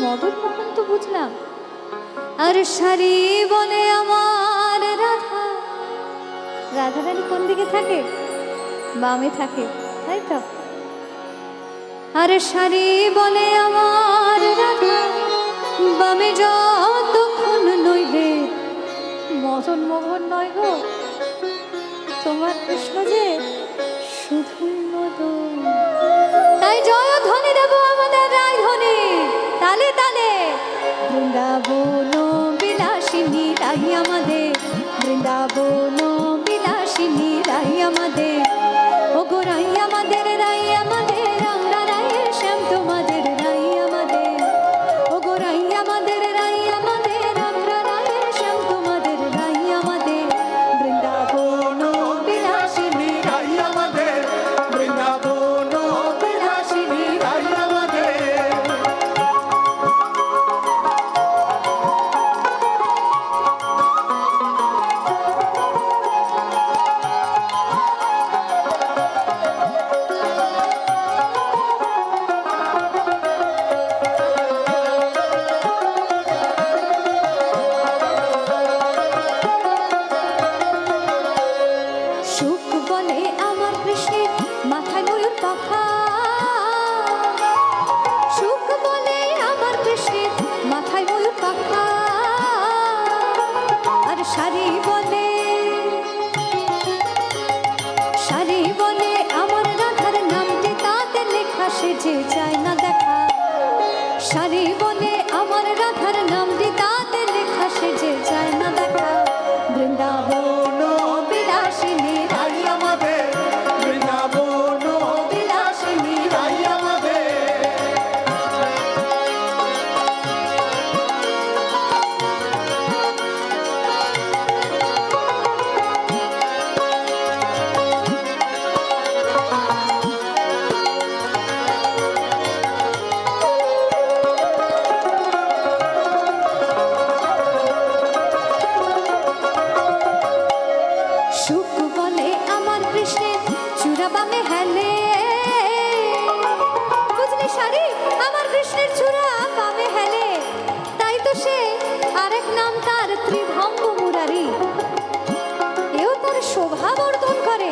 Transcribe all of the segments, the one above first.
মদন মোহন তো বুঝলাম, আর সারি বলে আমার রাধা। রাধা রানী কোন দিকে থাকে? বামে থাকে, তাই তো? আর সারি বলে আমার রাধা, বামে যতক্ষণ নইলে মদন মোহন নয় গো, তোমার কৃষ্ণ যে শুধুই মদন। তাই জয় ধ্বনি দেব আমাদের রায় ধ্বনি, তালে তালে। বৃন্দাবন বিলাসিনী রাই আমাদের, বৃন্দাবন বিলাসিনী রাই আমাদের, ও গো রাই আমাদের, রাই আমাদের, আমরা রায়ের শ্যাম তোমাদের রাই আমাদের, ও গো রাই আমাদের, রাই আমাদের, আমরা রায়ের শ্যাম তোমাদের রাই আমাদের। বৃন্দাবন বিলাসিনী রাই আমাদের, বৃন্দাবন বিলাসিনী রাই আমাদের। সুখ বলে আমার কৃষ্ণের মাথায় ময়ূর পাখা, সুখ বলে আমার কৃষ্ণের মাথায় ময়ূর পাখা। আর সারি বলে, সারি বলে আমার রাধার নামটি তাতে লেখা, সে যে চায় না দেখা। সারি বলে আমার রাধার নামটি তাতে লেখা, সে যে চায় না দেখা। বৃন্দাবন বিলাসিনী রাই আমাদের, বৃন্দাবন বিলাসিনী রাই আমাদের। সুখ বলে আমার কৃষ্ণের চূড়া বামে হেলে, বুঝলি সারি, আমার কৃষ্ণের চূড়া বামে হেলে, তাই তো সে আরেক নাম তার ত্রিভঙ্গ মুরারি। এও তার শোভা বর্ধন করে।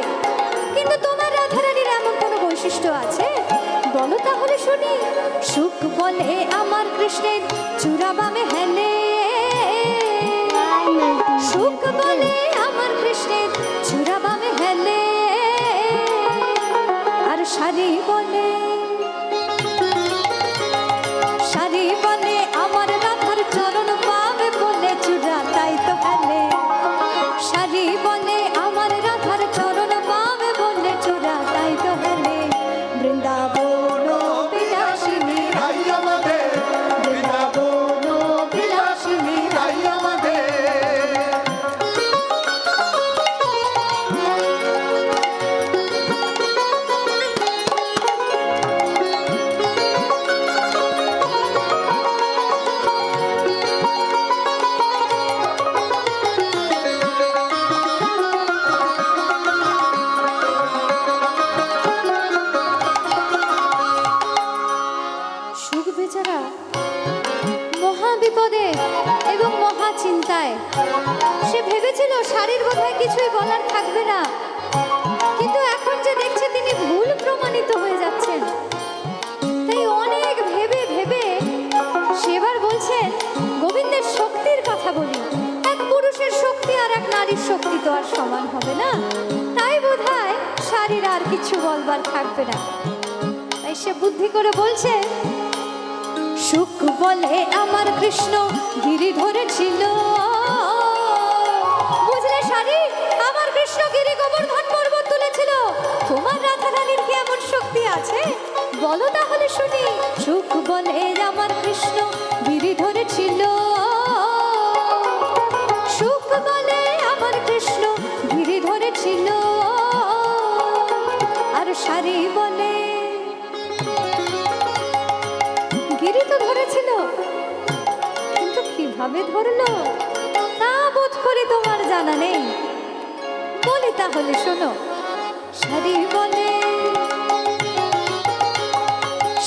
কিন্তু তোমার রাধারানীর এমন কোনো বৈশিষ্ট্য আছে? বলো তাহলে শুনি। সুখ বলে আমার কৃষ্ণের চূড়া বামে হেলে, সুখ বলে আমার কৃষ্ণের চূড়া বামে হেলে। আর সারি বলে, সারি বলে আমার রাধার চরণ পাবে বলে চূড়া তাই তো হেলে। সারি বলে আমার রাধার চরণ পাবে বলে চূড়া তাই তো হেলে। বৃন্দাবন বিলাসিনী রাই আমাদের, বৃন্দাবন বিলাসিনী রাই আমাদের। সুখ বেচারা মহা বিপদে এবং মহা চিন্তায়। সে ভেবেছিল শাড়ির বোধহয় কিছুই বলার থাকবে না, কিন্তু এখন যে দেখছে তিনি ভুল প্রমাণিত হয়ে যাচ্ছেন, তাই অনেক ভেবে ভেবে সেবার বলছেন গোবিন্দের শক্তির কথা বলি। এক পুরুষের শক্তি আর এক নারীর শক্তি তো আর সমান হবে না, তাই বোধহয় শাড়ির আর কিছু বলবার থাকবে না। তাই সে বুদ্ধি করে বলছে, সুখ বলে আমার কৃষ্ণ গিরি ধরেছিল, বুঝলে সারি, আমার কৃষ্ণ গিরি গোবর্ধন পর্বত তুলেছিল। তোমার রাধা রানীর কি এমন শক্তি আছে? বলো তাহলে শুনি। সুখ বলে আমার কৃষ্ণ গিরি ধরেছিল, সুখ বলে আমার কৃষ্ণ গিরি ধরেছিল। আর সারি বলে, গিরি তো ধরেছিল, কিন্তু কিভাবে ধরলো তা বোধ করি তোমার জানা নেই। বলি তাহলে শোনো। সারি বলে,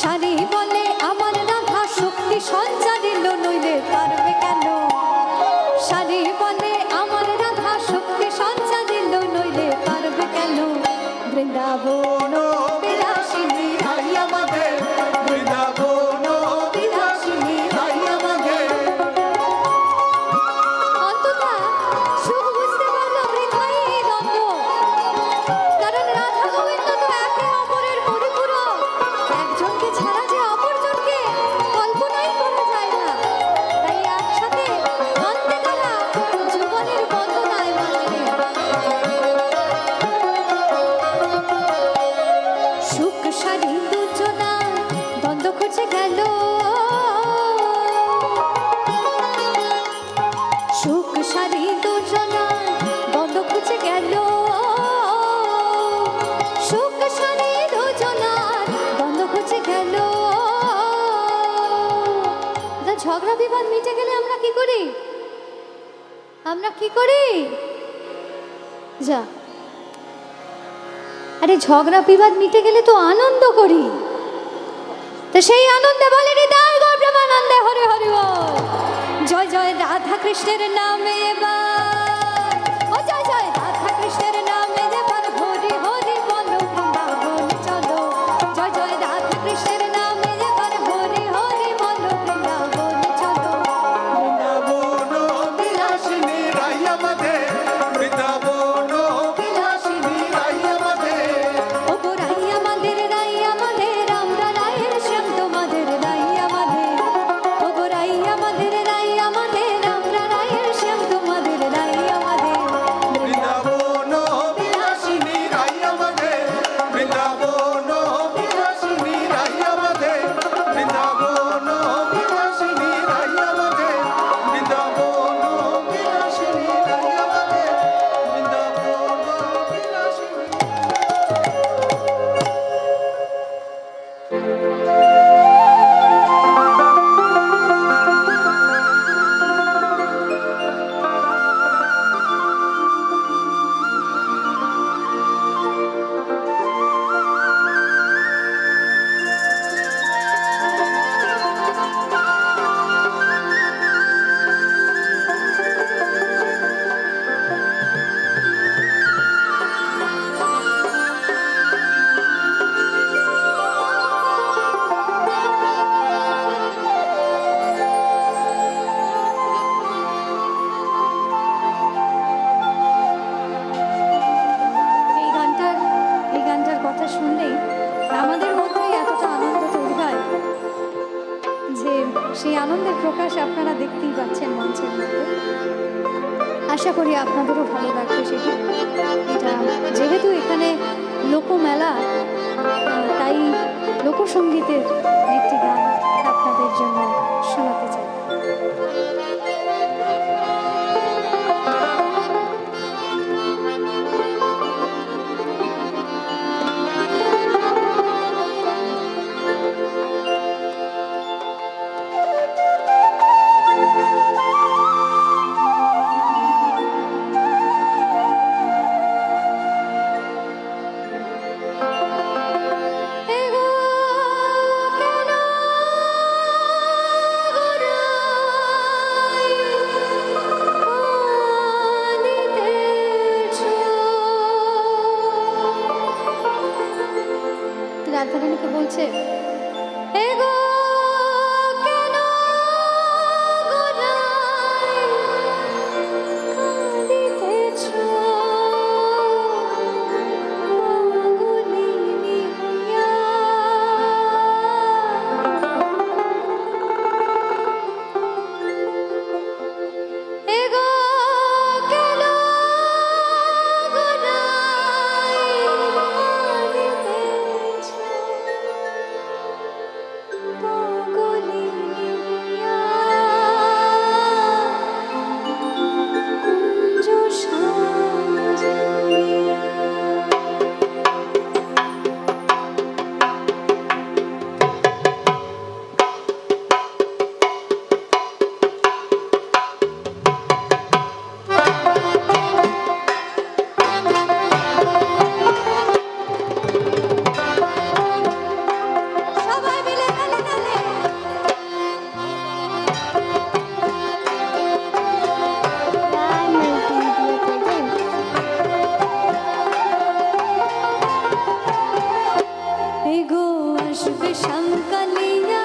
সারি বলে আমার রাধা শক্তি সঞ্চার খুঁজে গেল সুখ সারি দুজনা বন্ধ খুঁজে গেল সুখ সারি দুজনা বন্ধ খুঁজে গেল। ঝগড়া বিবাদ মিটে গেলে আমরা কি করি? আমরা কি করি? যা, আরে ঝগড়া বিবাদ মিটে গেলে তো আনন্দ করি। তো সেই আনন্দে বলে হৃদয় গো প্রেমানন্দে হরে হরে বল। জয় জয় রাধা কৃষ্ণের নামে এবার, ও জয় জয় রাধা কৃষ্ণের নামে এবার হরি হরি বলো বৃন্দাবন চলো। জয় জয় রাধা কৃষ্ণের নামে এবার হরি হরি বলো বৃন্দাবন চলো। বৃন্দাবন বিলাসিনী রাই আমাদের, বৃন্দাবন বিলাসিনী রাই আমাদের। ও গো রাই আমাদের রাই আমাদের, আমরা রায়ের শ্যাম তোমাদের রাই আমাদের। ও গো রাই আমাদের রাই আমাদের, আমরা রায়ের শ্যাম তোমাদের রাই আমাদের। বৃন্দাবন বিলাসিনী রাই আমাদের, বৃন্দাবন বিলাসিনী রাই আমাদের, বৃন্দাবন বিলাসিনী রাই আমাদের, বৃন্দাবন বিলাসিনী রাই আমাদের, বৃন্দাবন বিলাসিনী। এই গানটার কথা শুনলেই আমাদের মধ্যে এতটা আনন্দ তৈরি হয় যে সেই আনন্দের প্রকাশ আপনারা দেখতেই পাচ্ছেন মঞ্চের মধ্যে। আশা করি আপনাদেরও ভালো লাগবে সেটি। এটা যেহেতু এখানে লোকমেলা, তাই লোকসঙ্গীতের একটি গান আপনাদের জন্য শোনাতে চাই। এগো কেন গোরাই কাঁদিতেছ? রাধারানীকে বলছে, এগো কেন গোরাই কাঁদিতেছ? পাগলিনী হইয়া। এগো কেন গোরাই কাঁদিতেছ? পাগলিনী হইয়া। কুঞ্জ সাজাইয়া। সবাই মিলে তালে তালে। এগো আসবে শ্যামকালিয়া,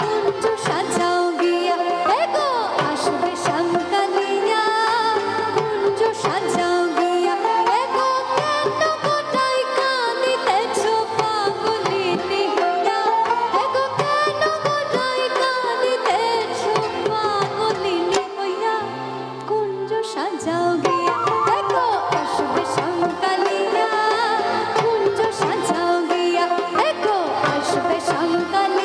কুঞ্জ সাজাও গিয়া। এগো আসবে শ্যামকালিয়া, কুঞ্জ সাজাও গিয়া। এগো কেন গোটাই কাঁদিতেছ পাগলিনী হইয়া? এগো কেন গোটাই কাঁদিতেছ পাগলিনী হইয়া? কুঞ্জ সাজাও গিয়া। এগো আসবে শ্যামকালিয়া, কুঞ্জ সাজাও গিয়া। এগো আসবে শ্যামকালিয়া।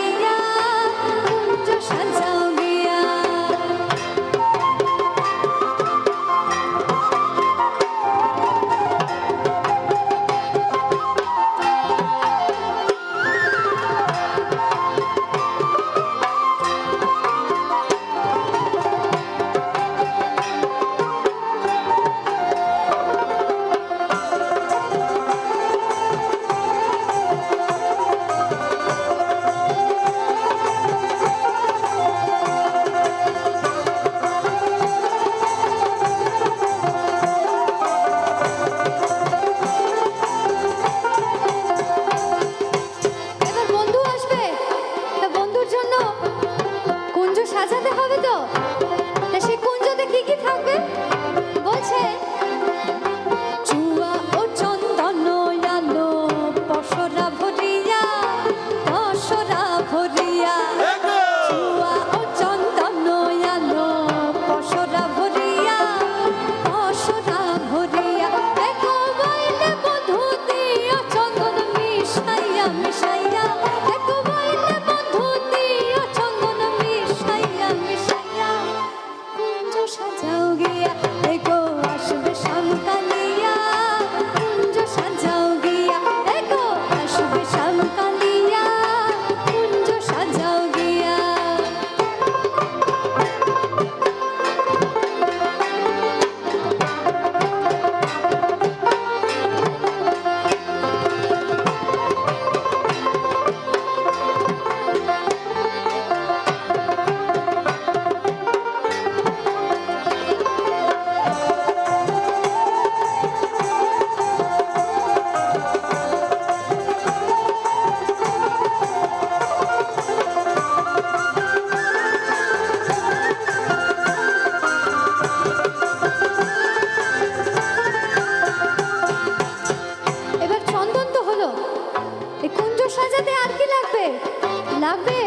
লাগবে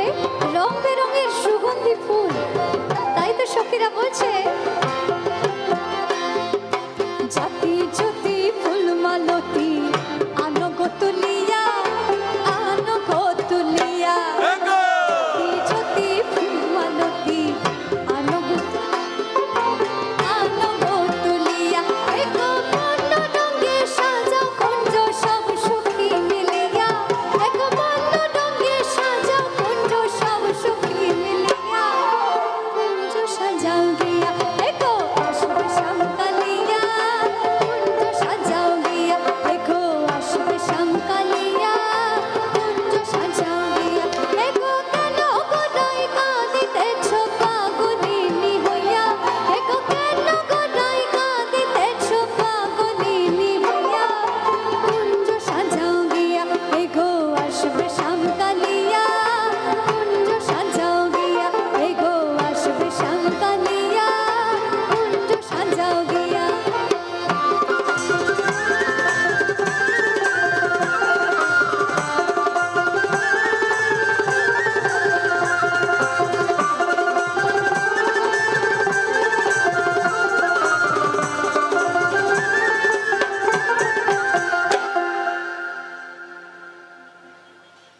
রং বেরঙের সুগন্ধি ফুল। তাই তো সখীরা বলছে, জাতি জ্যোতি ফুল মালতী আনো গো তুলিয়া, আনো গো তুলিয়া। জাতি জ্যোতি ফুল মালতী আনো গো, আনো গো তুলিয়া। এগো বর্ণ রঙে সাজাও কুঞ্জ সব সখী মিলিয়া, এগো বর্ণ রঙে সাজাও কুঞ্জ সব সখী মিলিয়া। কুঞ্জ সাজাও গিয়া, এগো আসবে শ্যামকালিয়া। কুঞ্জ সাজাও গিয়া, এগো আসবে শ্যামকালিয়া। কুঞ্জ সাজাও গিয়া, এগো কেন গোদাই কাঁদিতেছ পাগলিনী হইয়া, এগো কেন গোদাই কাঁদিতেছ পাগলিনী হইয়া। কুঞ্জ সাজাও গিয়া, এগো আসবে শ্যামকালিয়া। কুঞ্জ সাজাও গিয়া, এগো আসবে শ্যামকালিয়া। কুঞ্জ সাজাও গিয়া।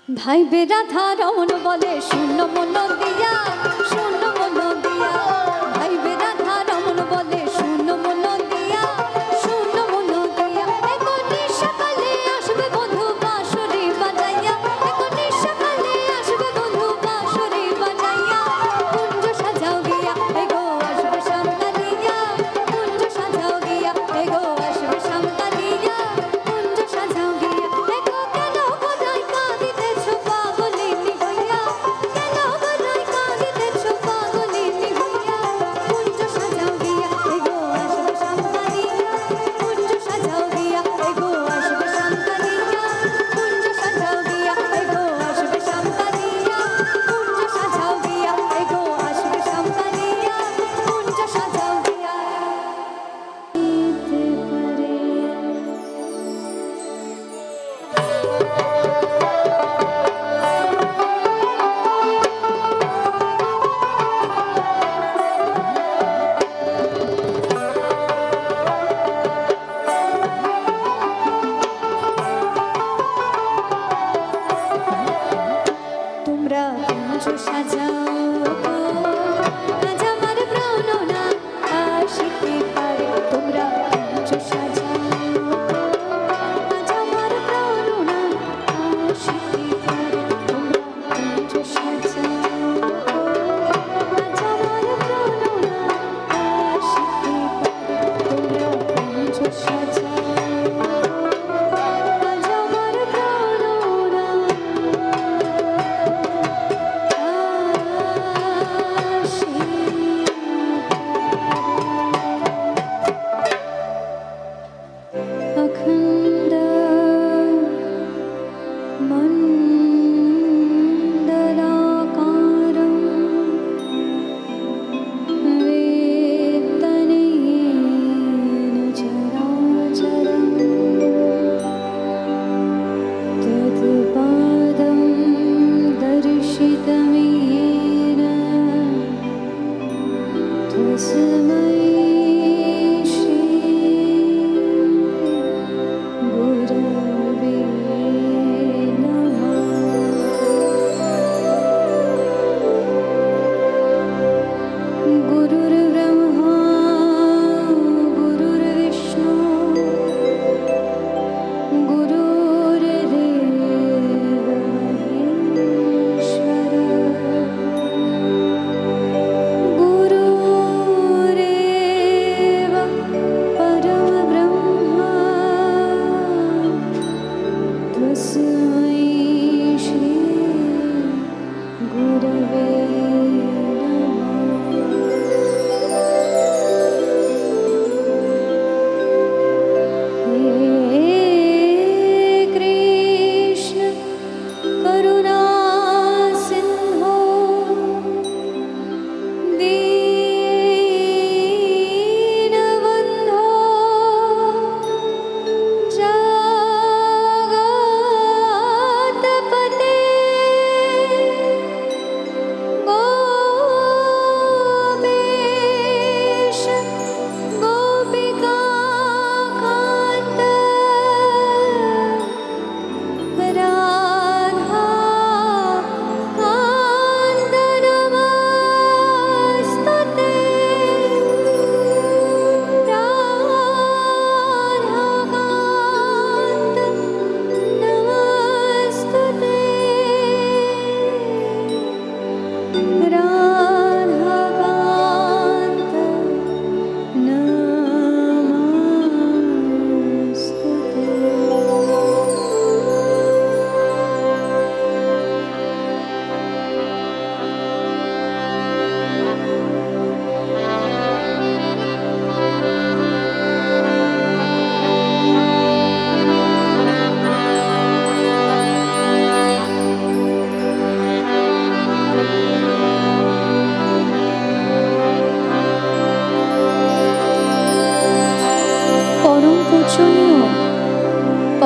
ভাই বেরাধা রমন বলে শূন্য মন দিয়া, শূন্য মন দিয়া। ভাই বেরাধা রমন বলে শূন্য মন দিয়া, শূন্য মন দিয়া। এগো নিশাকালে আসবে বন্ধু বাঁশরি বাজাইয়া, এগো নিশাকালে আসবে বন্ধু বাঁশরি বাজাইয়া। কুঞ্জ সাজাও গিয়া, এগো আসবে শ্যামকালিয়া। কুঞ্জ সাজাও গিয়া, এগো আসবে শ্যামকালিয়া। কুঞ্জ সাজাও গিয়া, এগো কেন গোদাই কাঁদিতেছ পাগলিনী হইয়া, কেন গোদাই কাঁদিতেছ পাগলিনী হইয়া। কুঞ্জ সাজাও গিয়া, এগো আসবে শ্যামকালিয়া। কুঞ্জ সাজাও গিয়া, এগো আসবে শ্যামকালিয়া। কুঞ্জ সাজাও গিয়া, এগো আসবে শ্যামকালিয়া। কুঞ্জ সাজাও গিয়া, এগো আসবে শ্যামকালিয়া। কুঞ্জ সাজাও গিয়া। দিতে পারে তোমরা কুঞ্জ সাজাও গো, আজ আমার প্রাণ না আসিতে পারে। তোমরা কুঞ্জ সাজাও গো, আজ আমার প্রাণ না আসিতে পারে। তোমরা কুঞ্জ সাজাও গো, আজ আমার প্রাণ না আসিতে পারে। তোমরা কুঞ্জ সাজাও গো, আজ আমার প্রাণ না।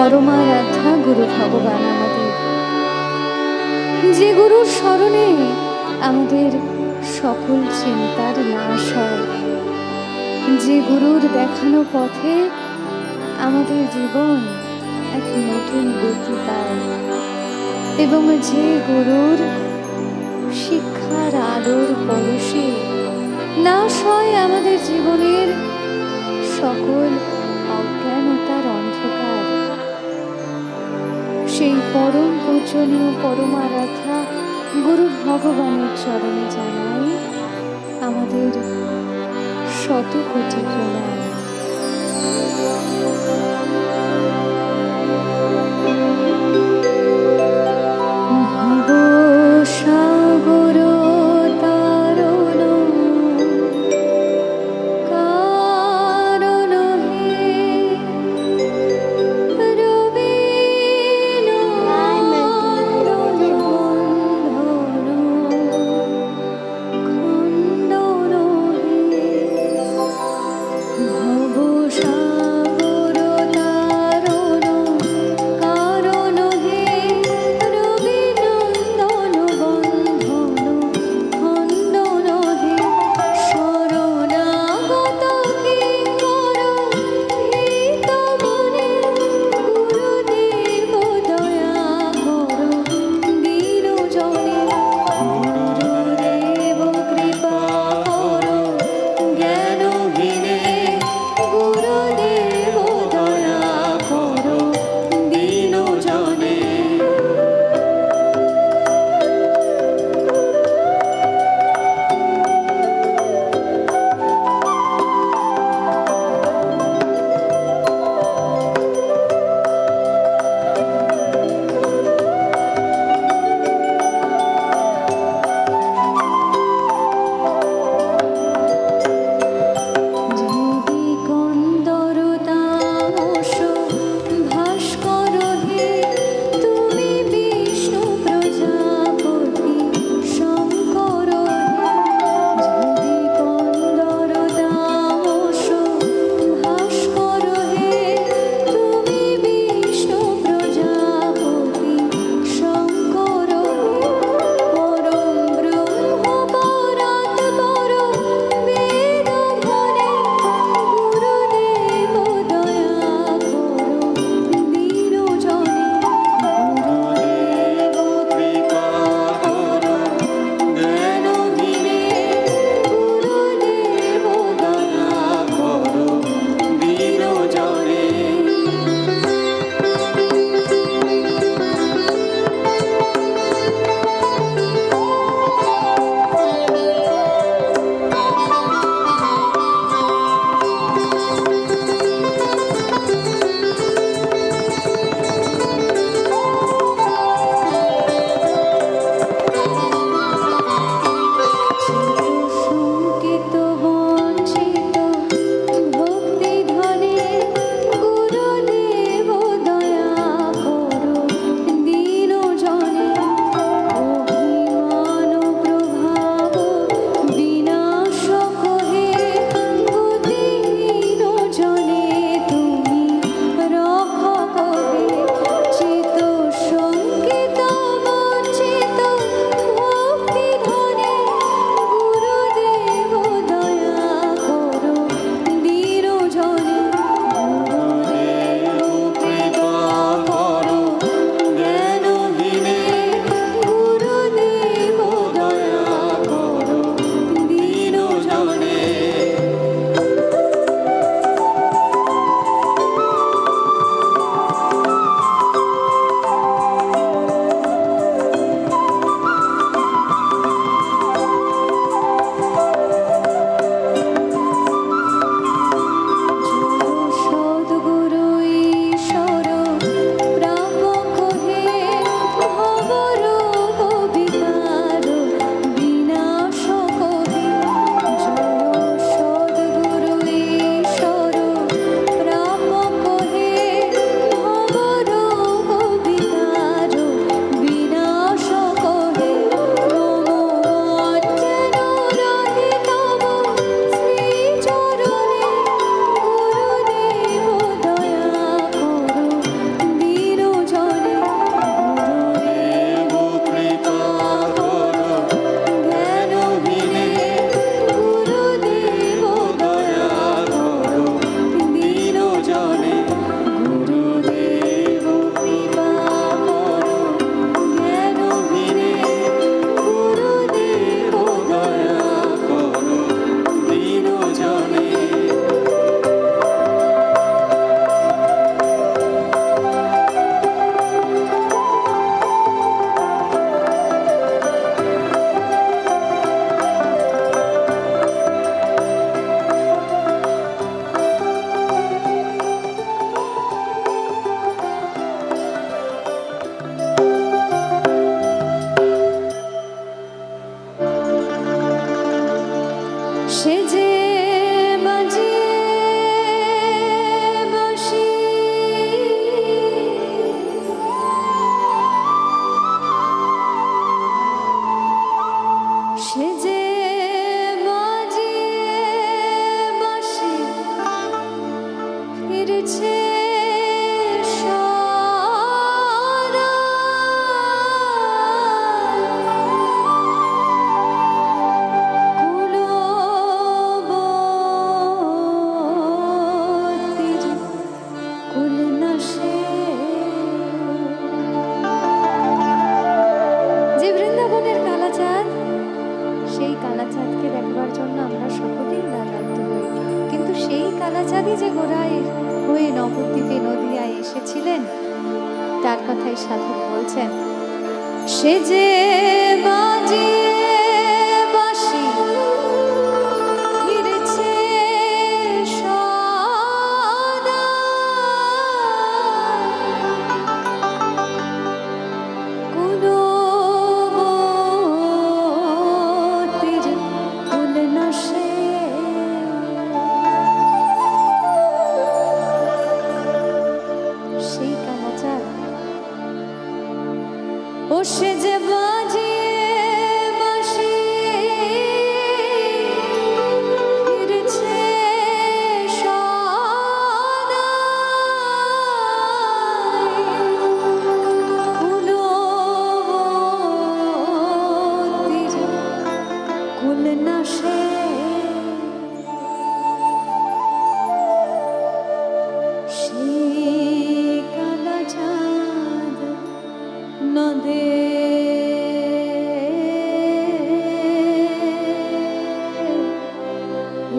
পরমারাধ্যা গুরু ভগবান আমাদের, যে গুরুর স্মরণে আমাদের সকল চিন্তার নাশ হয়, যে গুরুর দেখানো পথে আমাদের জীবন এক নতুন গতি পায়, এবং যে গুরুর শিক্ষার আলোর পরশে নাশ হয় আমাদের জীবনের সকল অজ্ঞানতার অন্ধকার, সেই পরম পূজনীয় পরমারাধ্যা গুরু ভগবানের চরণে জানাই আমাদের শত কোটি প্রণাম। ভবসাগর তারণ কারণ হে রবিন আন্দোলন খণ্ডন হে ভবসাগর তারণ কারণ হে সে যে বাজিয়ে বাঁশি ফিরছে সদা। কুলবতীর কুলনাশে। যে বৃন্দাবনের কালাচাঁদ, সেই কালাচাঁদকে দেখবার জন্য আমরা সকলেই লালায়িত হই, কিন্তু সেই কালাচাঁদই যে গোড়ায় হয়ে নবদ্বীপে নদিয়ায় এসেছিলেন, তার কথাই সাধক বলছেন। সে যে বাজিয়ে বাঁশি ফিরছে সদা। কুলবতীর কুলনাশে। সেই কালাচাঁদ, ও সে যে বাজিয়ে বাঁশি ফিরছে সদা। কুলবতীর কুলনাশে। সেই কালাচাঁদ নদে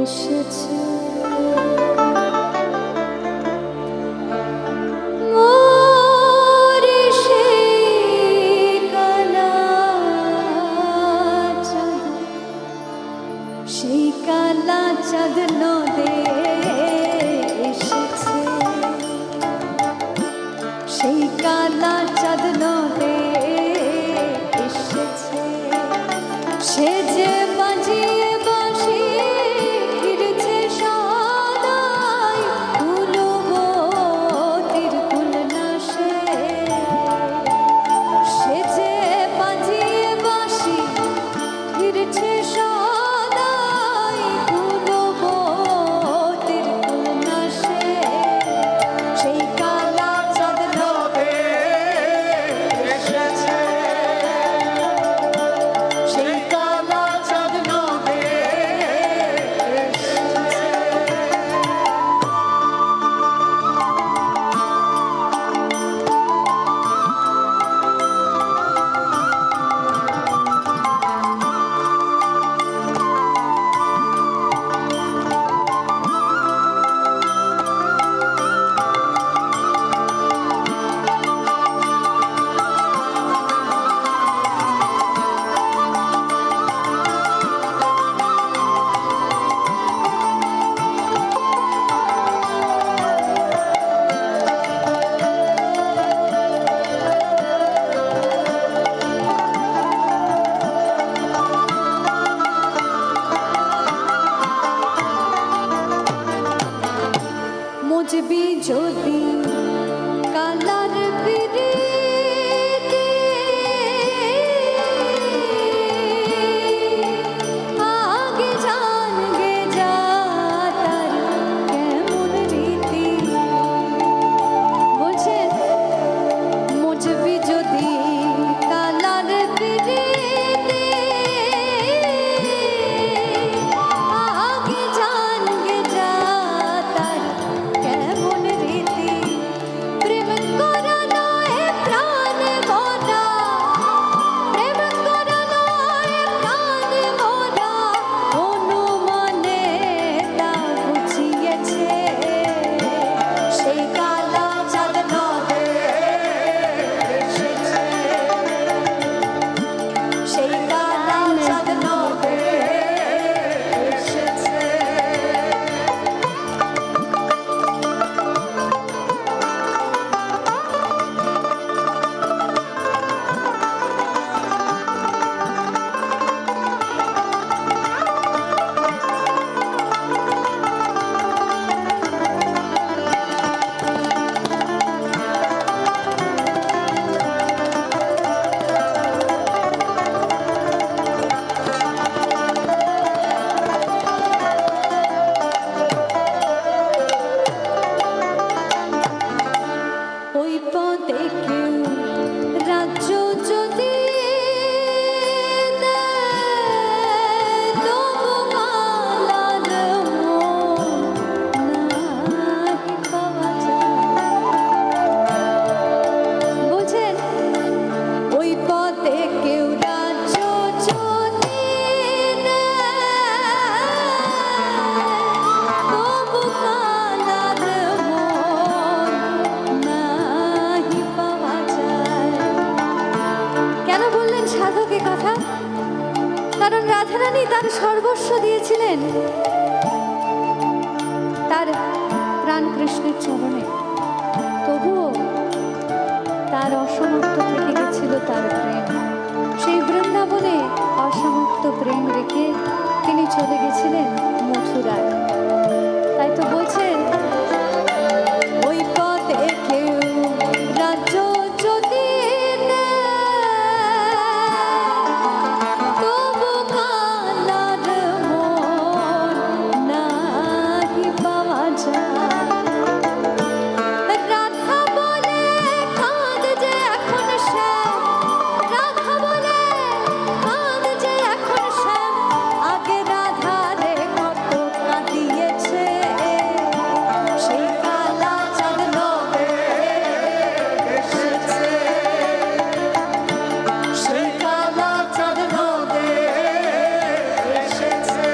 এসেছে। মোরে সেই কালাচাঁদ, সেই কালাচাঁদ নদে এসেছে। সেই কালাচাঁদ নদে এসেছে। সে যে বাজিয়ে বাঁশি ফিরছে কারণ রাধারানী তার সর্বস্ব দিয়েছিলেন তার প্রাণ কৃষ্ণের চরণে। তবুও তার অসমাপ্ত থেকে গেছিল তার প্রেম। সেই বৃন্দাবনে অসমাপ্ত প্রেম রেখে তিনি চলে গেছিলেন মথুরায়। তাই তো বলছেন, ওই পথে কেউ রাজ্য যদি তবু কালার মন নাহি পাওয়া যায়। রাধা বলে কাঁদ যে এখন শ্যাম, রাধা বলে কাঁদ যে এখন শ্যাম, আগে রাধা রে কত কাঁদিয়েছে, সেই কালা চাঁদ নবে এসেছে, সেই কালা চাঁদ নবে এসেছে।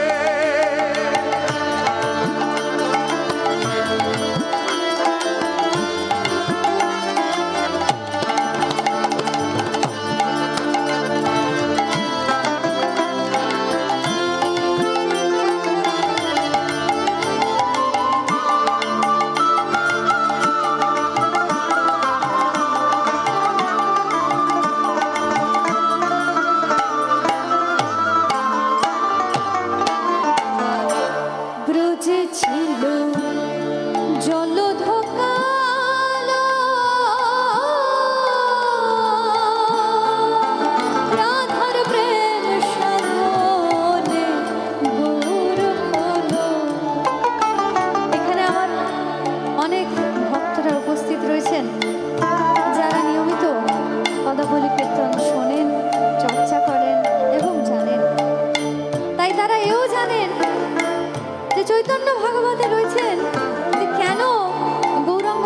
ব্রজে ছিল জলধকালো, রাধার প্রেম সাধনে গৌর হলো। এখানে আমার অনেক ভক্তরা উপস্থিত রয়েছেন যারা নিয়মিত পদাবলী কীর্তন শোনেন, চর্চা করেন এবং জানেন। তাই তারা এও জানেন যে চৈতন্য ভাগবতে রয়েছেন যে কেন গৌরাঙ্গ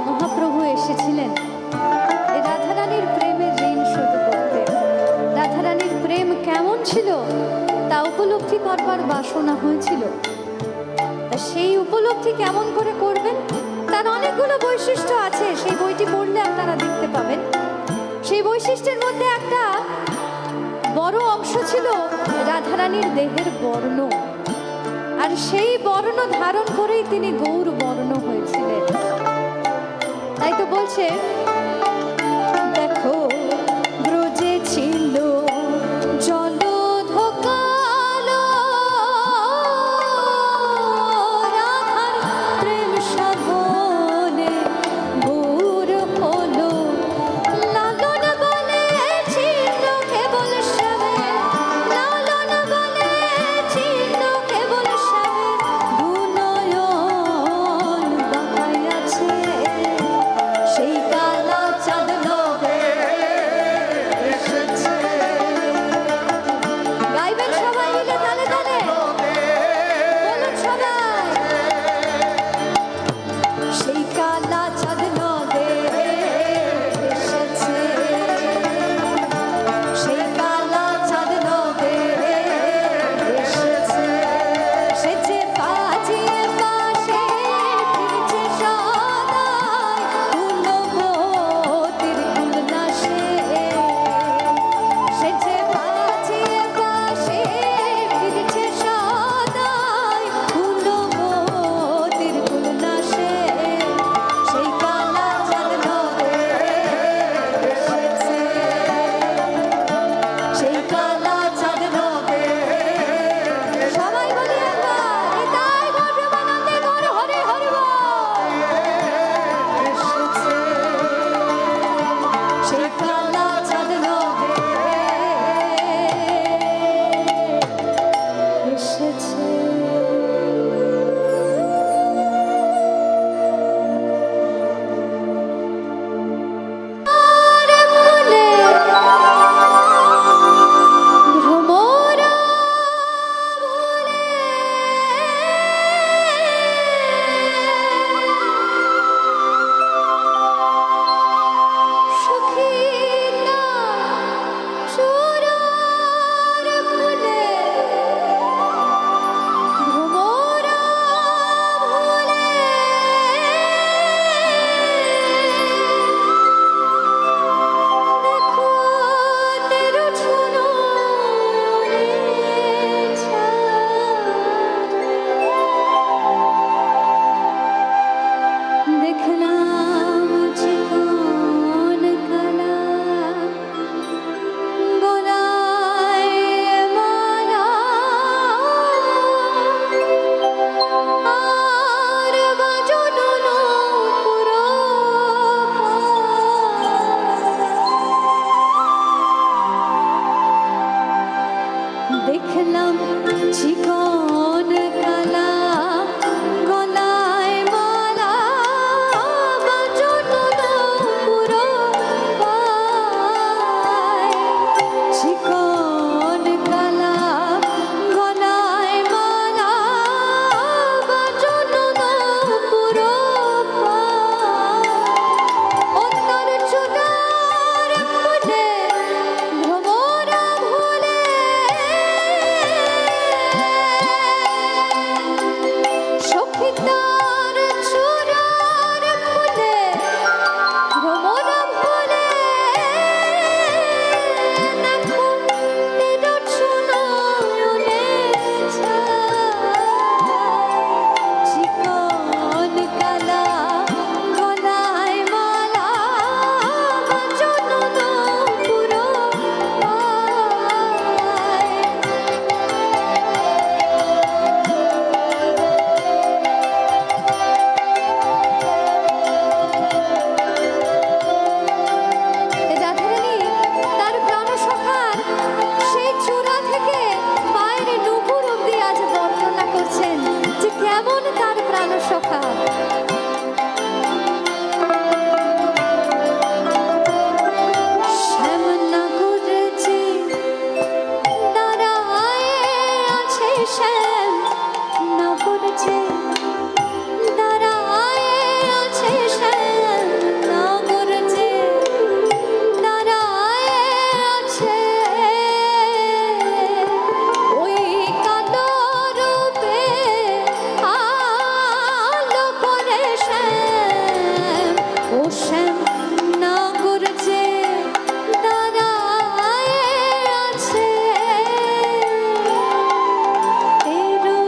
মহাপ্রভু এসেছিলেন এই রাধারানীর প্রেমের ঋণ শোধ করতে। রাধারানীর প্রেম কেমন ছিল তা উপলব্ধি করবার বাসনা হয়েছিল। তা সেই উপলব্ধি কেমন করে করবেন তার অনেকগুলো বৈশিষ্ট্য আছে, সেই বইটি পড়লে আপনারা দেখতে পাবেন। সেই বৈশিষ্ট্যের মধ্যে একটা বড় অংশ ছিল রাধারানীর দেহের বর্ণ, আর সেই বর্ণ ধারণ করেই তিনি গৌর বর্ণ হয়েছিলেন। তাই তো বলছে, দেখো ব্রজে ছিল জলধকালো, রাধার প্রেম সাধনে গৌর হলো। লালন বলে ছিল কেবল শ্যামে, লালন বলে ছিল কেবল শ্যামে, দুনয়ন বাহাইয়াছে, সেই কালা চাঁদ নবে এসেছে। গাইবেন সবাই মিলে তালে তালে, বলুন সবাই, সেই কালা চাঁদ নবে এসেছে, সেই কালা চাঁদ নবে এসেছে। সে যে বাজিয়ে বাঁশি ফিরছে সদাই, কুলবতীর কুলনাশে। সে যে বাজিয়ে বাঁশি ফিরছে সদাই, কুলবতীর কুলনাশে, সেই কালা চাঁদ নবে এসেছে, সেই কালা চাঁদ নবে। সবাই বলি একবার, নিতাই গৌর প্রেমানন্দে গৌর হরি হরি বল। এসেছে, সেই কালা চাঁদ নবে এসেছে। আর ভুলে দেখলাম চিকন কালা গলায় মালা বাজনো পুরো পায় চিকন কালা গলায় মালা বাজনো পুরো পায় অন্তর চুনার ফুলে ভ্রমরা ভুলে সখী তার চুনার ফুলে ভ্রমরা ভুলে দেখো নিরচ্ছু নয়নে চিকন কালা গলায় মালা বাজনো পুরো পায় রাধারানী তার প্রাণসখার সেই চূড়া থেকে পায়ের নুপুর অব্দি আজ বর্ণনা করছেন যে কেমন তার প্রাণসখা। শ্যামনগর যে দাঁড়ায় আছে শ্যামনগর যে দাঁড়ায় আছে শ্যামনগর যে দাঁড়ায় আছে ওই কালো রূপে আলো করে শ্যাম ও শ্যামনগর যে দাঁড়ায় আছে তেরো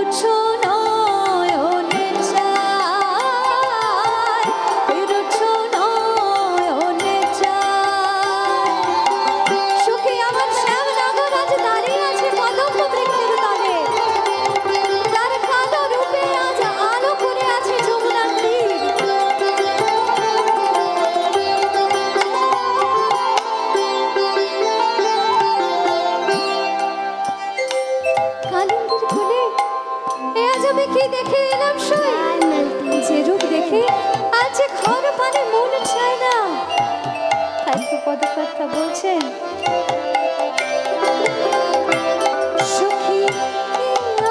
নয়নে চায় তেরো নয়নে চায় সুখী আমার শ্যামনগর আজ দাঁড়িয়ে আছে কদম্ব বৃক্ষের তলে তার কালো রূপে আজ আলো করে আছে যমুনার তীর কালিন্দির কোলে এ আজ আমি কি দেখে এলাম সই যে রূপ দেখে আজ যে ঘর পানে মন চায় না তাই তো পদকর্তা বলছেন সখী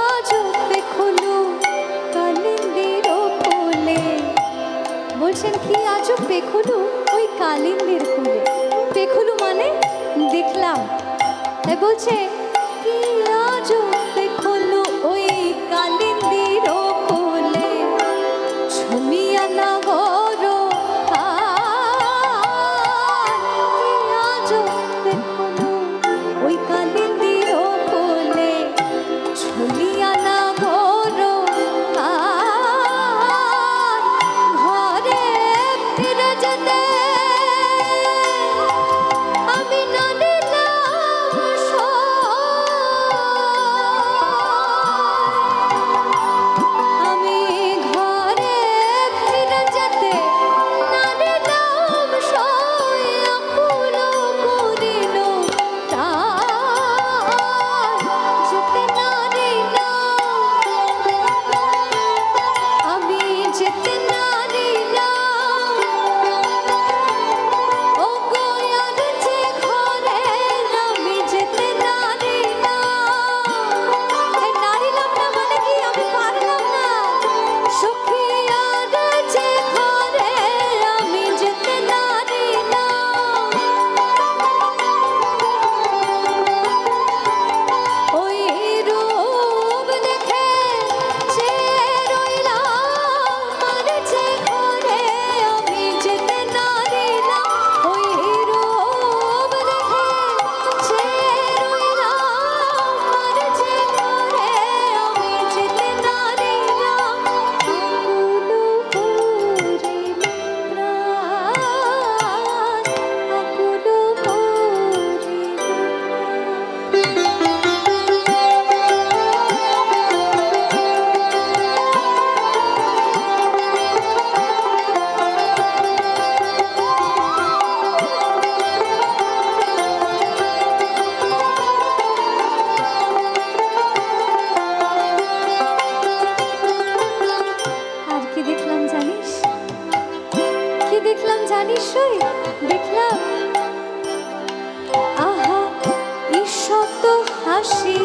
আজ দেখলো কালিন্দির কোলে বলছেন কি আজ পেখুলু ওই কালিন্দির কোলে পেখুলু মানে দেখলাম তাই বলছে কি আজ পেখুলু ওই কালিন্দির কোলে ছুমিয়া নগর কি আজ পেখুলু ওই কালিন্দির কোলে ছুমিয়া নগর ঘরে ফিরে যেতে আমি না দিলাম হাসি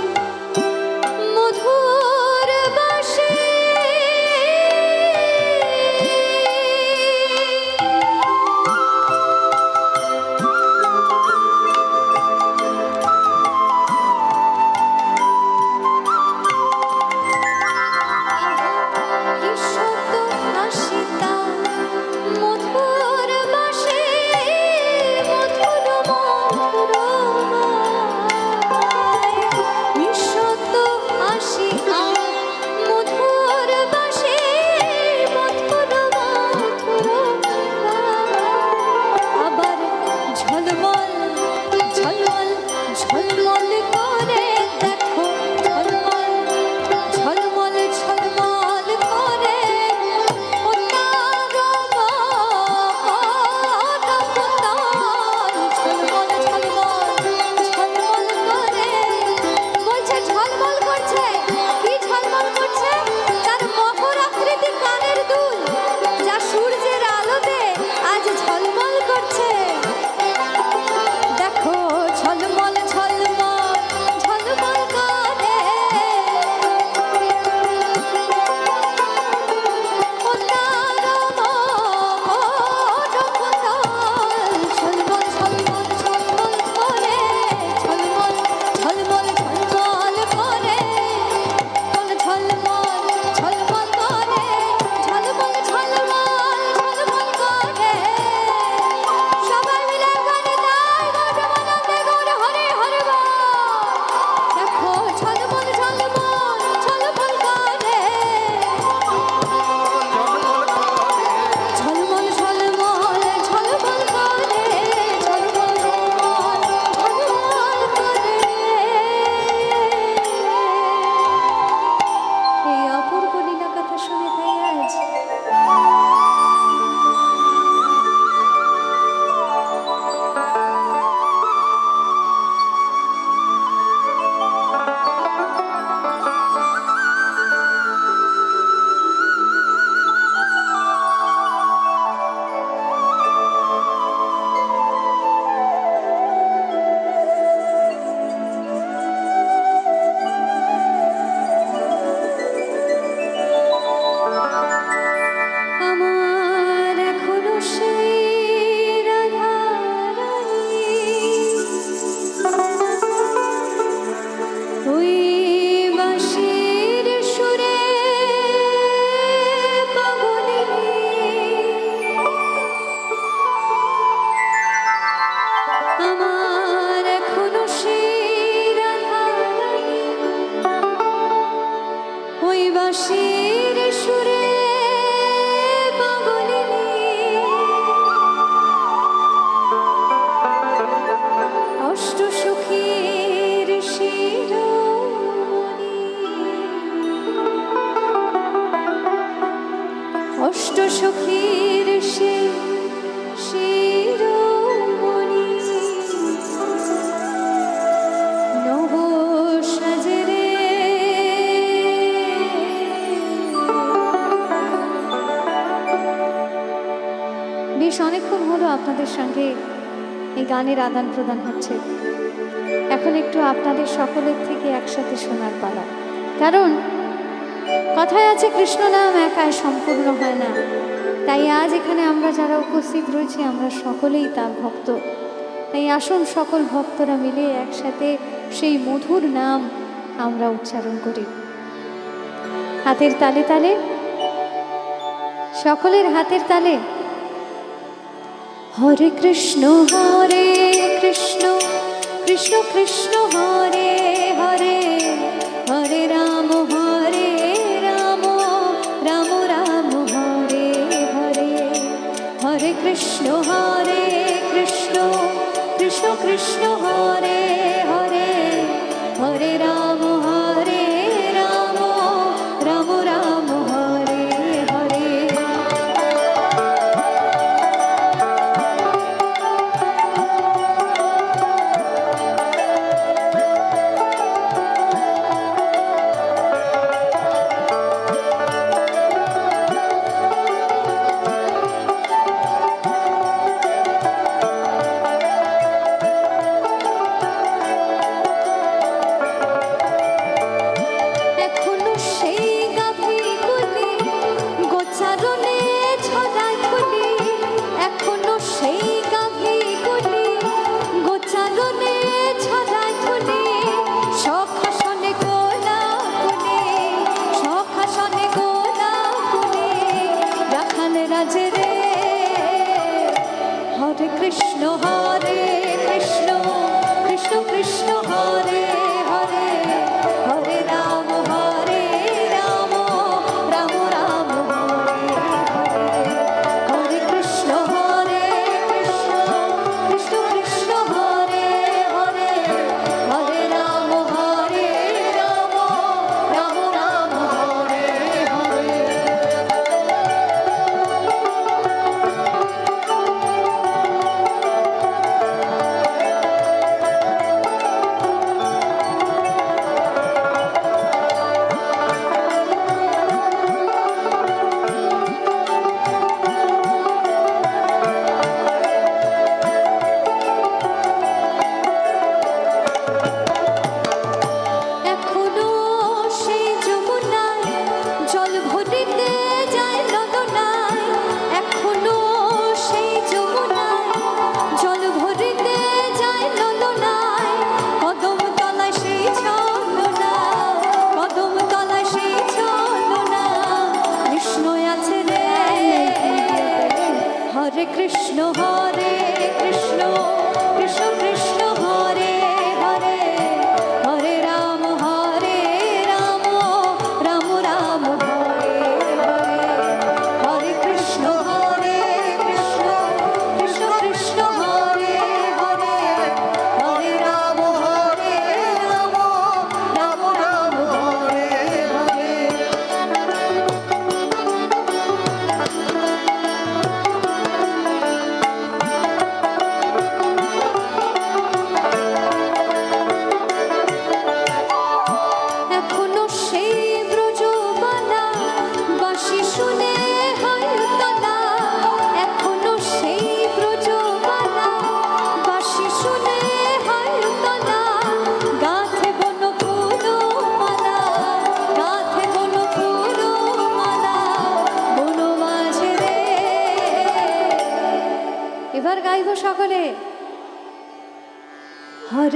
মধুর বাসি কি শত হাসি তার মধুর বাসি মধুর মধুর কি শত হাসি আর মধুর বাসি মধুর মধুর আবার ঝলমল ঝলমল ঝলমল করে দেখো ঝলমল ঝলমল ঝলমল করে ও তারা ঝলমল ঝলমল ঝলমল করে বলছে ঝলমল করছে কি ঝলমল করছে তার মকর আকৃতি কানের দুল যা সূর্যের আলোতে আজ ঝলমল করছে দেখো ঝলমল ঝলমল ঝলমল করে ও তারা ঝলমল ঝলমল ঝলমল করে ঝলমল ঝলমল ঝলমল করে কোন ঝলমল ঝলমল করে ঝলমল ঝলমল ঝলমল করে সবাই মিলে গানে গাই গৌরবানন্দে গৌর হরে হরে বল দেখো ঝলমল ঝলমল ঝলমল করে ঝলমল ঝলমল ঝলমল করে ঝলমল ঝলমল ঝলমল করে এই অপূর্ব লীলা কথা শুনে তাই আজ আমার এখনো সেই রাধা রানী ওই বাঁশির সুরে পাগলিনী আমার এখনো সেই রাধা রানী ওই বাঁশির সুরে পাগলিনী অষ্ট সখীর শিরোমণি অষ্ট সখীর শিরোমণি নব সাজরে বেশ অনেকক্ষণ হলো আপনাদের সঙ্গে এই গানের আদান প্রদান হচ্ছে এখন একটু আপনাদের সকলের থেকে একসাথে শোনার পালা কারণ কথায় আছে কৃষ্ণ নাম একাই সম্পূর্ণ হয় না তাই আজ এখানে আমরা যারা উপস্থিত রয়েছি আমরা সকলেই তার ভক্ত তাই আসুন সকল ভক্তরা মিলে একসাথে সেই মধুর নাম আমরা উচ্চারণ করি হাতের তালে তালে সকলের হাতের তালে হরে কৃষ্ণ কৃষ্ণ কৃষ্ণ হরে হরে হরে রাম রাম রাম হরে হরে হরে কৃষ্ণ কৃষ্ণ কৃষ্ণ হরে হরে হরে রাম রাম রাম হরে হরে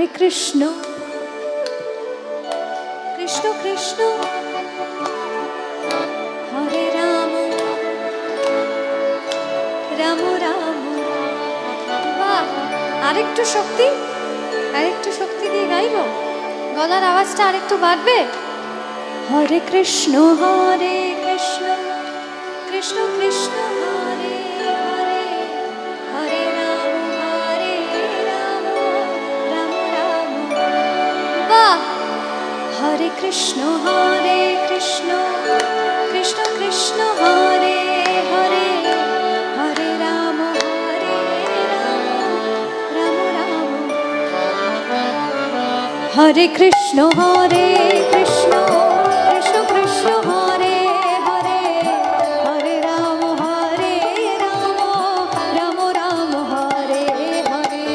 হরে কৃষ্ণ কৃষ্ণ কৃষ্ণ হরে রাম রাম রাম। বাহ, আরেকটু শক্তি দিয়ে গাইব, গলার আওয়াজটা আরেকটু বাড়বে। হরে কৃষ্ণ কৃষ্ণ কৃষ্ণ হরে হরে, হরে রাম রাম রাম। বাহ, হরে কৃষ্ণ কৃষ্ণ কৃষ্ণ হরে হরে, হরে রাম রাম রাম। হরে কৃষ্ণ কৃষ্ণ কৃষ্ণ হরে হরে, হরে রাম রাম রাম হরে হরে।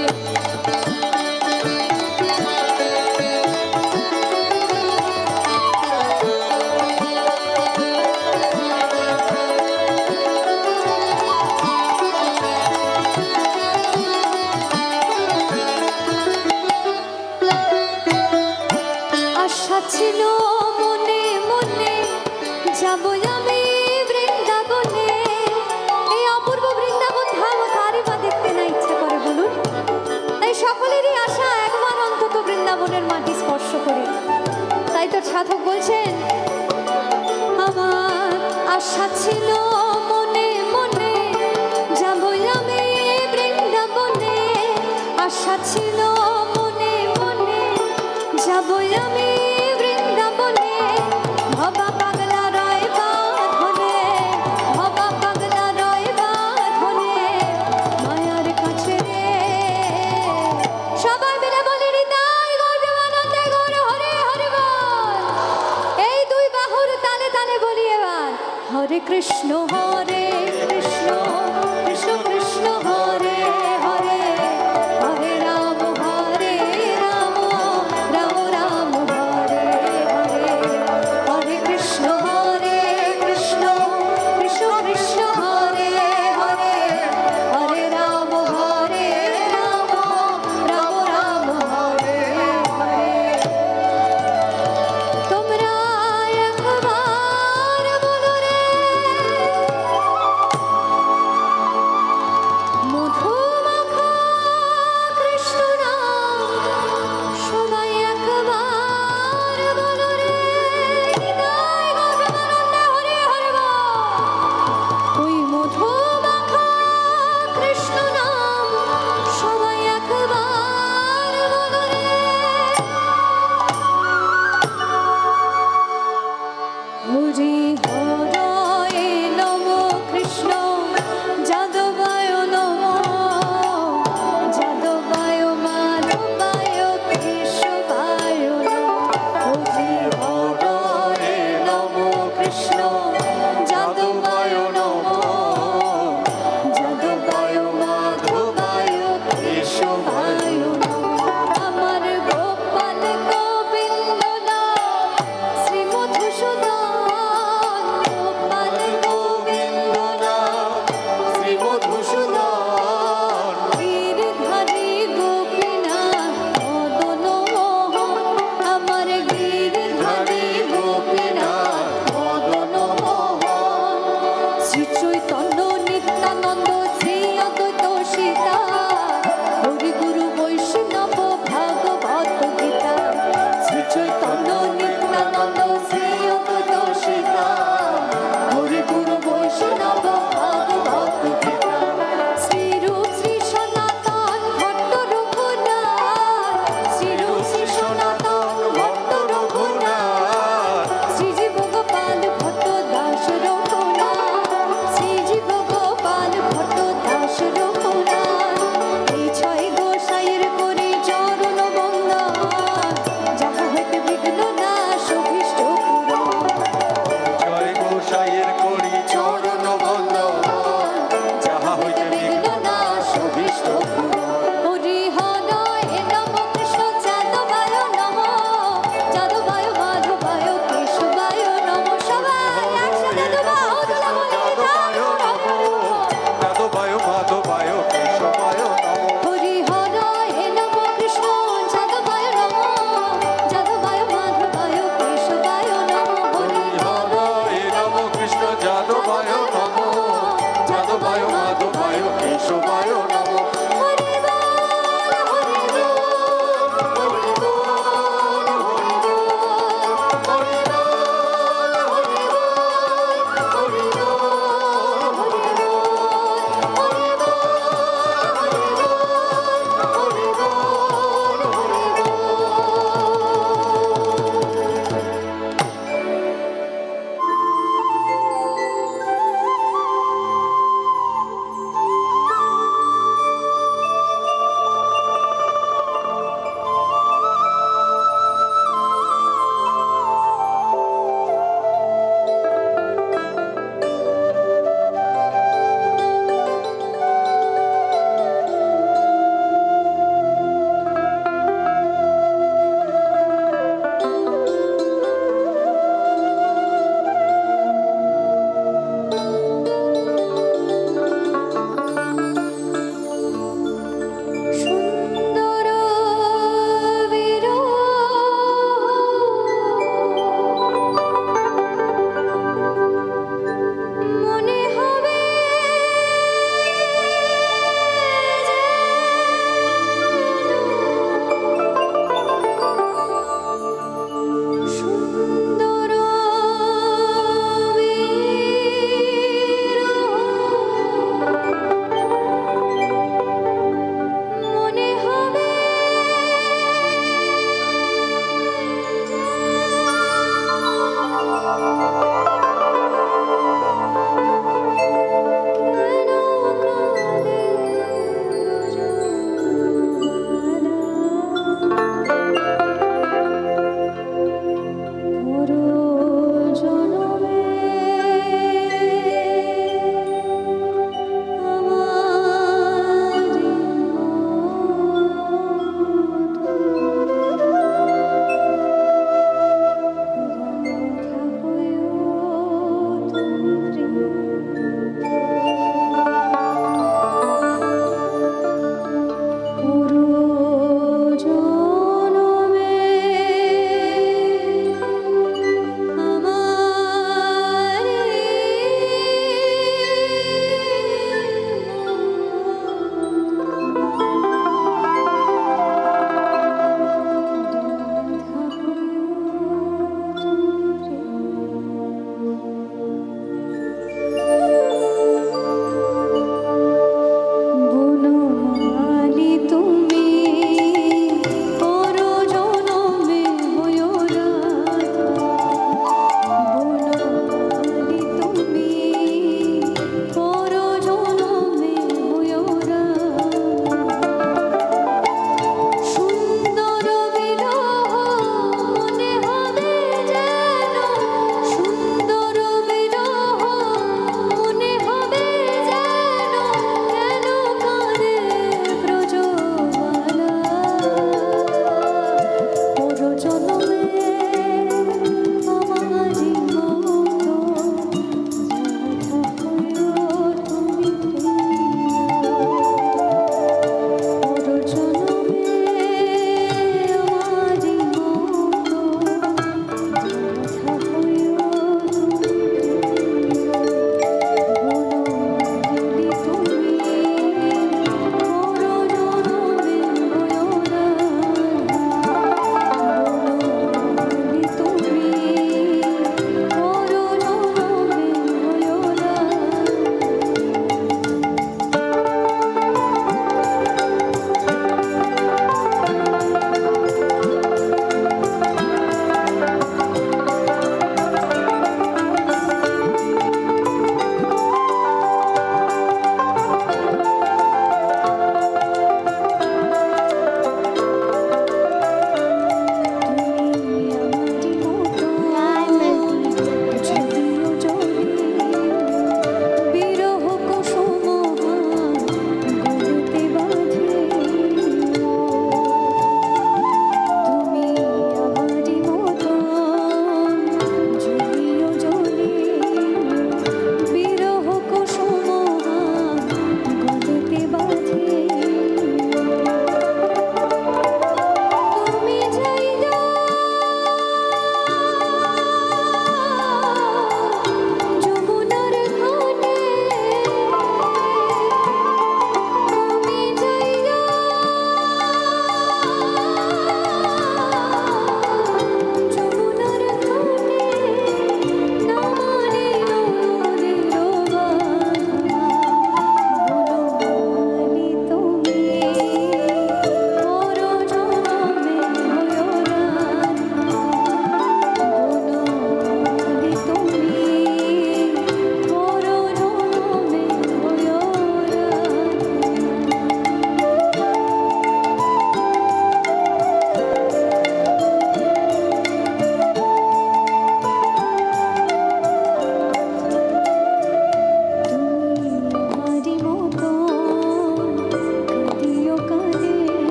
আশা ছিল মনে মনে, যাব আমি বৃন্দাবনে। এই অপূর্ব বৃন্দাবন ধাম কারই বা দেখতে না ইচ্ছে করে বলুন? তাই সকলেরই আশা একবার অন্তত বৃন্দাবনের মাটি স্পর্শ করে। তাই তো সাধক বলছেন, আমার আশা ছিল মনে মনে, যাব আমি বৃন্দাবনে। আশা ছিল মনে মনে, যাব আমি বৃন্দাবনে। ভবা পাগলা রয় বাঁধনে, ভবা পাগলা রয় বাঁধনে, মায়ার কাছে রে। সবাই মিলে বলি হৃদয় গৌরবানন্দে গৌর হরে হরে বল। এই দুই বাহুর তালে তালে বলি এবার, হরে কৃষ্ণ কৃষ্ণ কৃষ্ণ হরে হরে, হরে রাম রাম রাম হরে হরে। হরে কৃষ্ণ কৃষ্ণ কৃষ্ণ হরে হরে, হরে রাম রাম হরে হরে। তোমরা একবার বলো রে,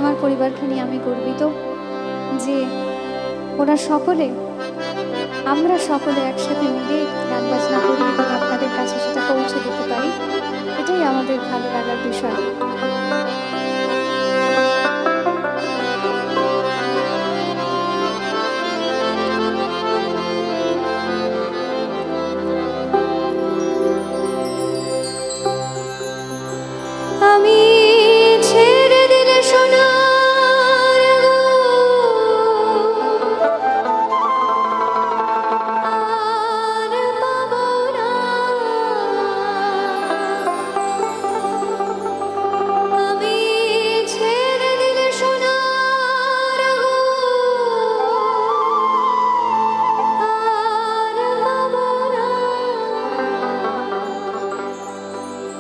আমার পরিবারকে নিয়ে আমি গর্বিত যে ওরা সকলে, আমরা সকলে একসাথে মিলে গান বাজনা করি এবং আপনাদের কাছে সেটা পৌঁছে দিতে পারি, এটাই আমাদের ভালো লাগার বিষয়। আমি ছেড়ে দিলে সোনার গো, আর পাবো না। আমি ছেড়ে দিলে সোনার গো, আর পাবো না।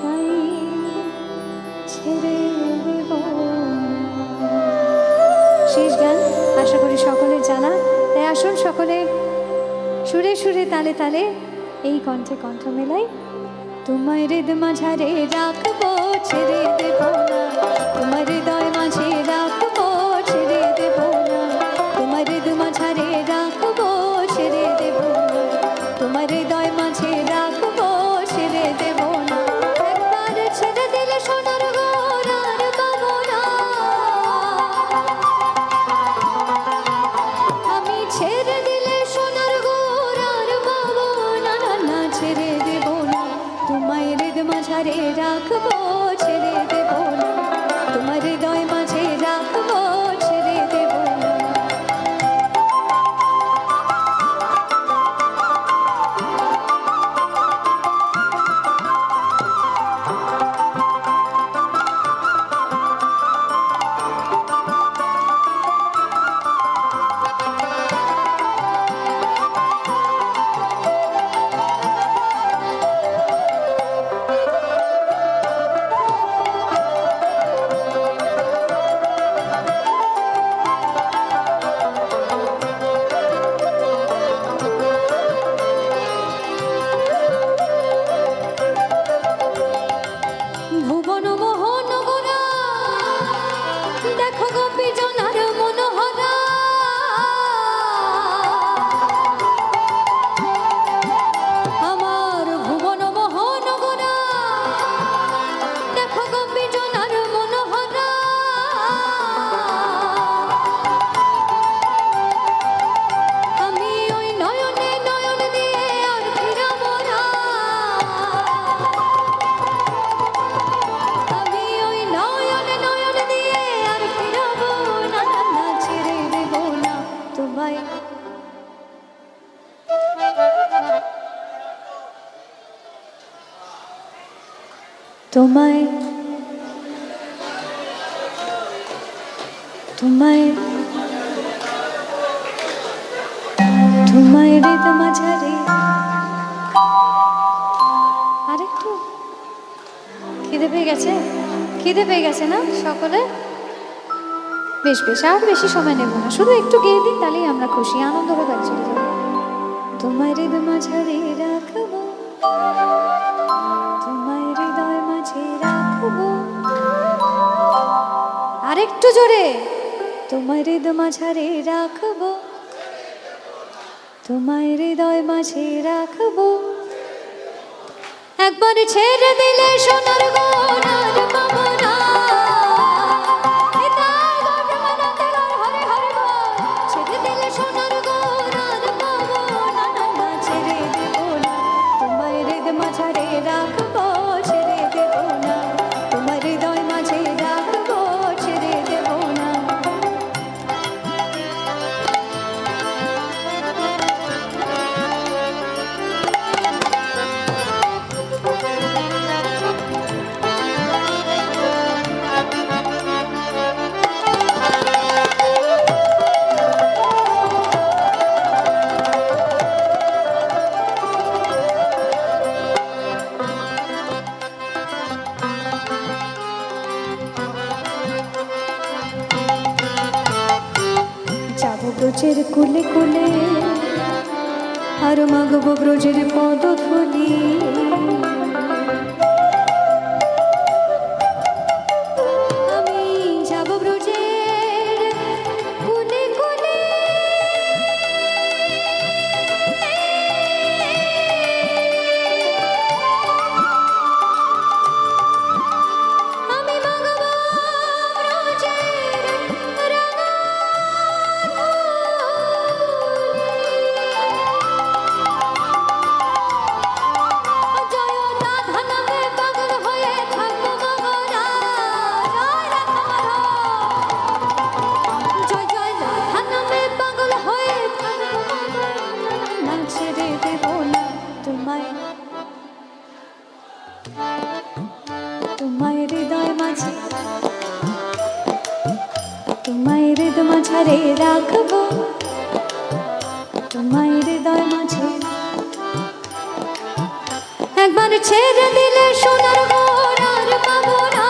তাই ছেড়ে দেব। শেষ গান, আশা করি সকলের জানা। তাই আসুন সকলে সুরে সুরে তালে তালে এই কণ্ঠে কণ্ঠ মেলাই। তোমায় হৃদ মাঝারে রাখবো, ছেড়ে দেব না। তোমার হৃদয় মাঝে রাখবো, ছেড়ে দেব না। তোমার হৃদ মাঝারে রাখবো, ছেড়ে দেব না। তোমার হৃদয় মাঝে রাখবো, ছেড়ে দেব না। একবার ছেড়ে দিলে সোনার ঘর আর পাবো না। আমি ছেড়ে দিলে সোনার ঘর আর পাবো না, না না ছেড়ে দেব না। তোমায় হৃদ মাঝারে রাখবো, ছেড়ে দেব না। তোমার হৃদয় মাঝে রাখবো, ছেড়ে দেব না। ভুবন মোহন গোরা, দেখো গোপী জনার মনোহরা। আমার ভুবন মোহন গোরা, দেখো গোপী জনার মনোহরা। আমি ওই নয়নে নয়ন দিয়ে আর ফিরাবো না। আমি ওই নয়নে নয়ন দিয়ে আর ফিরাবো না, না না ছেড়ে দেব না তোমায়। তোমায় তোমায় তোমায় হৃদ মাঝারে। আরেকটু খিদে পেয়ে গেছে, খিদে পেয়ে গেছে না সকলে? বেশ বেশ, আর বেশি সময় নেব না, শুধু একটু গেয়ে দিন, তাহলেই আমরা খুশি, আনন্দ করে বাড়ি চলে যাবো। তোমায় হৃদ মাঝারে রাখবো, তোমায় হৃদয় মাঝে রাখবো। আরেকটু জোরে, তোমায় হৃদ মাঝারে রাখবো, তোমায় হৃদয় মাঝে রাখবো। একবার ছেড়ে দিলে সোনার ঘর আর পাবো না। নিতাই গৌর প্রেমানন্দে গৌর হরে হরে বল। ছেড়ে দিলে সোনার ঘর আর পাবো না, না না ছেড়ে দেব না। তোমায় হৃদ মাঝারে রাখবো, ছেড়ে দেব না। তোমার হৃদয় মাঝে রাখবো, ছেড়ে দেব না। ব্রজের কুলে কুলে আর মাগব ব্রজের পদধূলি। আমি যাব ব্রজে তোমায় তোমায় হৃদয় মাঝে তোমায় হৃদয় মাঝারে রাখবো তোমায় হৃদয় মাঝে একবার ছেড়ে দিলে সোনার ঘর আর পাবো না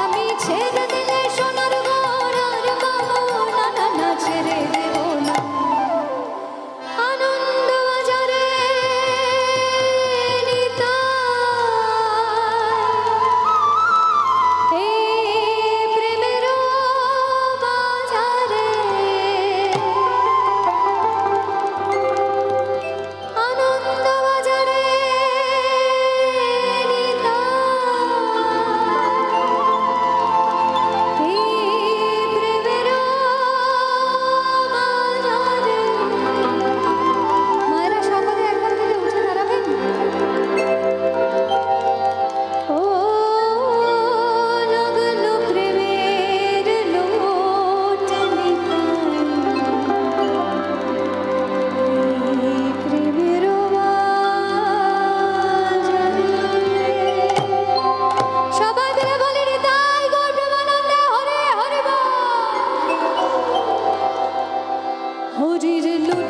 আমি ছেড়ে দিলে সোনার ঘর আর পাবো না না না ছেড়ে দেব না আনন্দ বাজারে নিতাই এই প্রেমের বাজারে আনন্দ বাজারে নিতাই এই প্রেমের বাজারে মায়েরা সকলে একবার থেকে উঠে দাঁড়াবেন ও লাগলো প্রেমের লোট নিতাই প্রেমের বাজারে সবাই মিলে বলি নিতাই গৌর প্রেমানন্দে হরে হরে বল হরির লুট